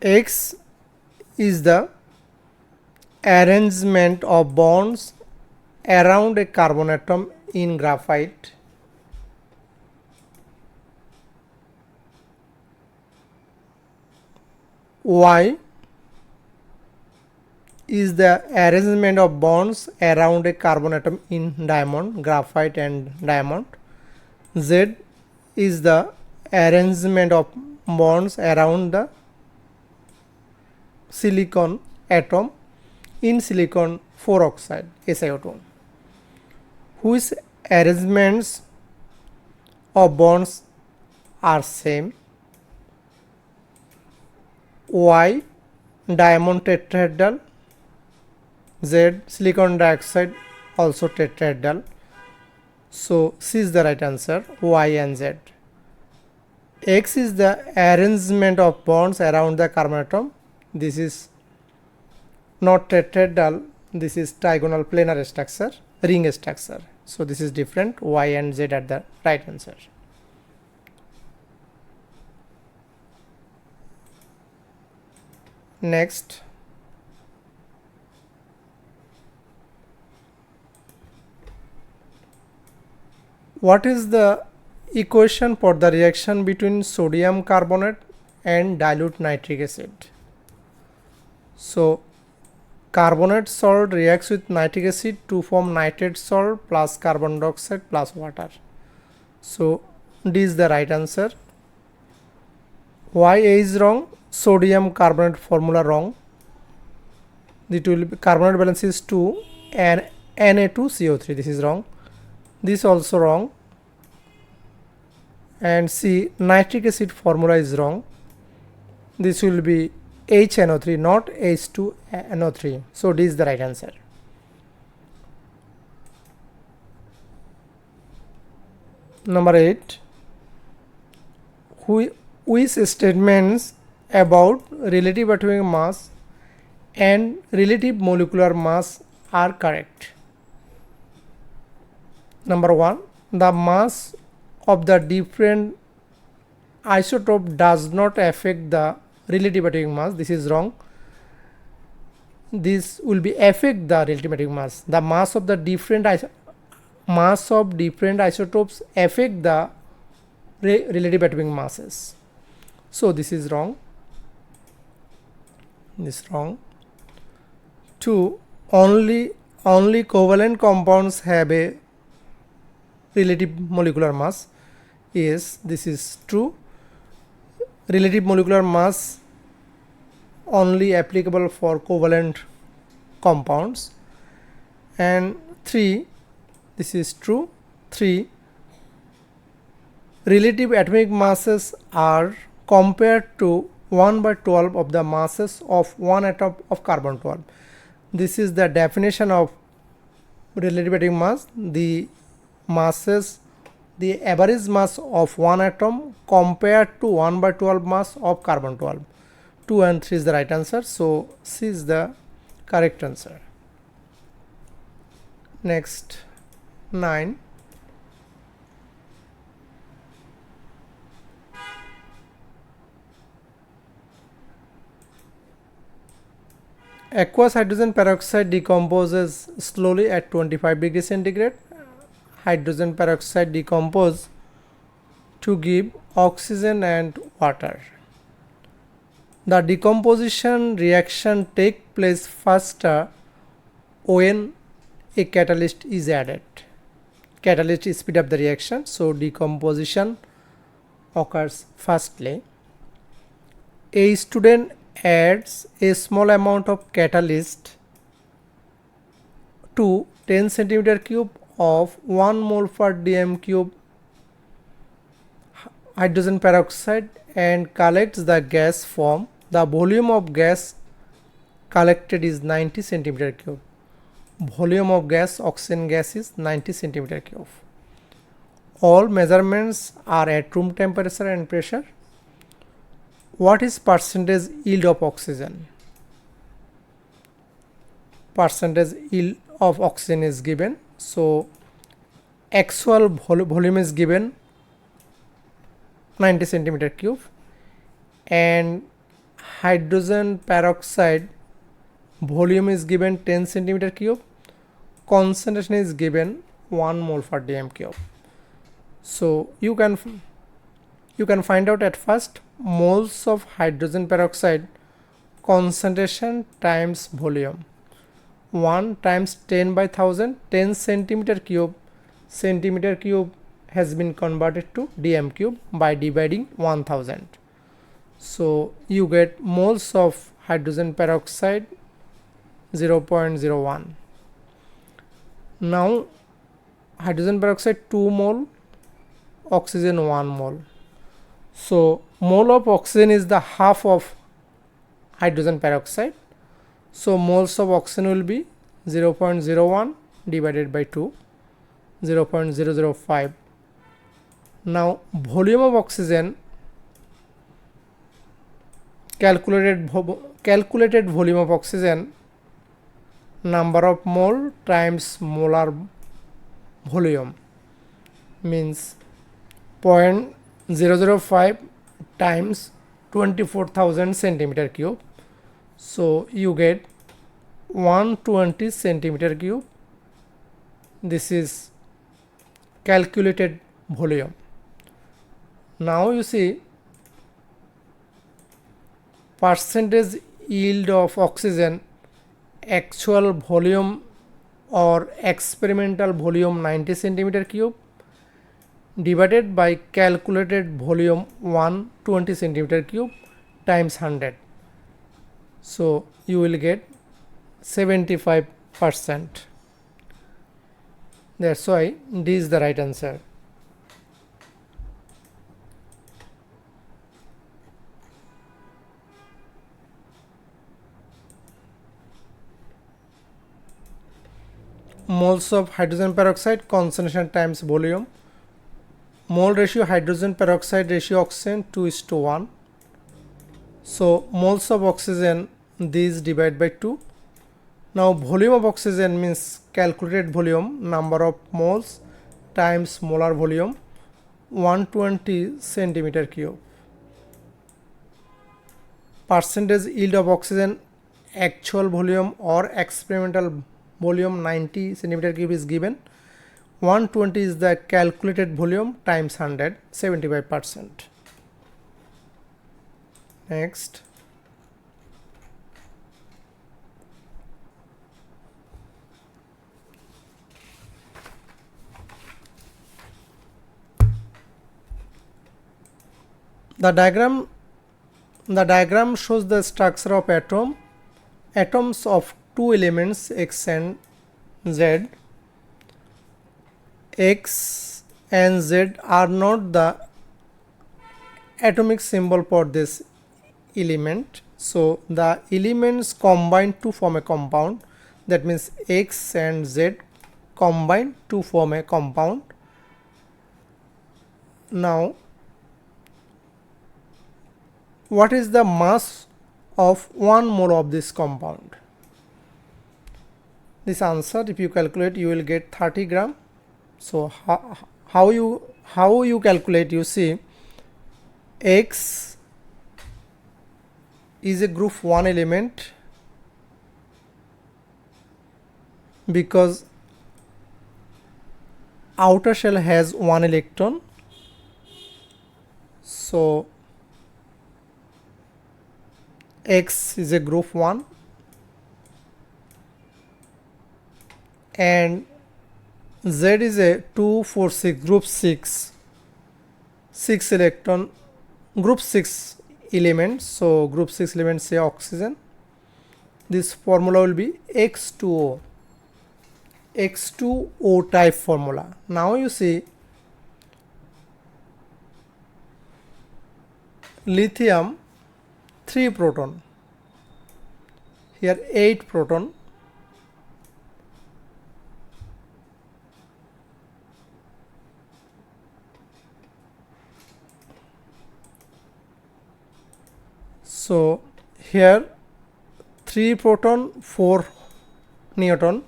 X is the arrangement of bonds around a carbon atom in graphite. Y is the arrangement of bonds around a carbon atom in diamond, graphite and diamond. Z is the arrangement of bonds around the silicon atom in silicon 4 oxide SiO2, whose arrangements of bonds are same. Y diamond tetrahedral, Z silicon dioxide also tetrahedral. So C is the right answer, Y and Z. X is the arrangement of bonds around the carbon atom. This is not tetrahedral, this is trigonal planar structure, ring structure. So this is different. Y and Z are the right answer. Next, what is the equation for the reaction between sodium carbonate and dilute nitric acid? So carbonate salt reacts with nitric acid to form nitrate salt plus carbon dioxide plus water. So D is the right answer. Why A is wrong? Sodium carbonate formula wrong. It will be carbonate balance is 2 and Na2CO3. This is wrong. This also wrong. And C, nitric acid formula is wrong. This will be HNO3, not H2NO3. So D is the right answer. Number 8. Which statements about relative atomic mass and relative molecular mass are correct? Number 1. The mass of the different isotope does not affect the relative atomic mass. This is wrong. This will be affect the relative atomic mass. The mass of the different isotopes affect the relative atomic masses. So this is wrong. This is wrong. 2. Only covalent compounds have a relative molecular mass. Yes, this is true. Relative molecular mass only applicable for covalent compounds. And 3, this is true. 3, relative atomic masses are compared to 1/12 of the masses of one atom of carbon 12. This is the definition of relative atomic mass. The average mass of one atom compared to 1/12 mass of carbon 12. 2 and 3 is the right answer. So C is the correct answer. Next, 9. Aqueous hydrogen peroxide decomposes slowly at 25 degrees centigrade. Hydrogen peroxide decompose to give oxygen and water. The decomposition reaction takes place faster when a catalyst is added. Catalyst speed up the reaction, so decomposition occurs fastly. A student adds a small amount of catalyst to 10 centimeter cube of 1 mole per dm cube hydrogen peroxide and collects the gas form. The volume of gas collected is 90 centimeter cube. Volume of gas, oxygen gas, is 90 centimeter cube. All measurements are at room temperature and pressure. What is percentage yield of oxygen? Percentage yield of oxygen is given. So actual volume is given 90 centimeter cube and hydrogen peroxide volume is given 10 centimeter cube, concentration is given 1 mole per dm cube. So you can find out at first moles of hydrogen peroxide concentration times volume. 1 times 10 by 1000, 10 centimeter cube has been converted to dm cube by dividing 1000. So you get moles of hydrogen peroxide 0.01. Now hydrogen peroxide 2 mole, oxygen 1 mole. So mole of oxygen is the half of hydrogen peroxide. So moles of oxygen will be 0.01 divided by 2, 0.005. Now volume of oxygen, calculated volume of oxygen, number of mole times molar volume, means 0.005 times 24,000 centimeter cube. So you get 120 centimeter cube. This is calculated volume. Now you see percentage yield of oxygen, actual volume or experimental volume 90 centimeter cube divided by calculated volume 120 centimeter cube times 100. So you will get 75%. That's why this is the right answer. Moles of hydrogen peroxide concentration times volume. Mole ratio hydrogen peroxide ratio oxygen 2:1. So moles of oxygen, these divide by 2. Now volume of oxygen means calculated volume, number of moles times molar volume, 120 centimeter cube. Percentage yield of oxygen, actual volume or experimental volume 90 centimeter cube is given. 120 is the calculated volume times 100, 75%. Next. The diagram shows the structure of atoms of two elements X and Z. X and Z are not the atomic symbol for this element. So the elements combine to form a compound. That means X and Z combine to form a compound. Now what is the mass of 1 mole of this compound? This answer, if you calculate, you will get 30 gram. So how you calculate? You see, X is a group 1 element because outer shell has 1 electron. So X is a group 1 and Z is a 2, 4, 6, group 6 electron, group 6 elements. So group 6 elements say oxygen. This formula will be X2O type formula. Now you see lithium 3 proton, here 8 proton, so here 3 proton 4 neutron,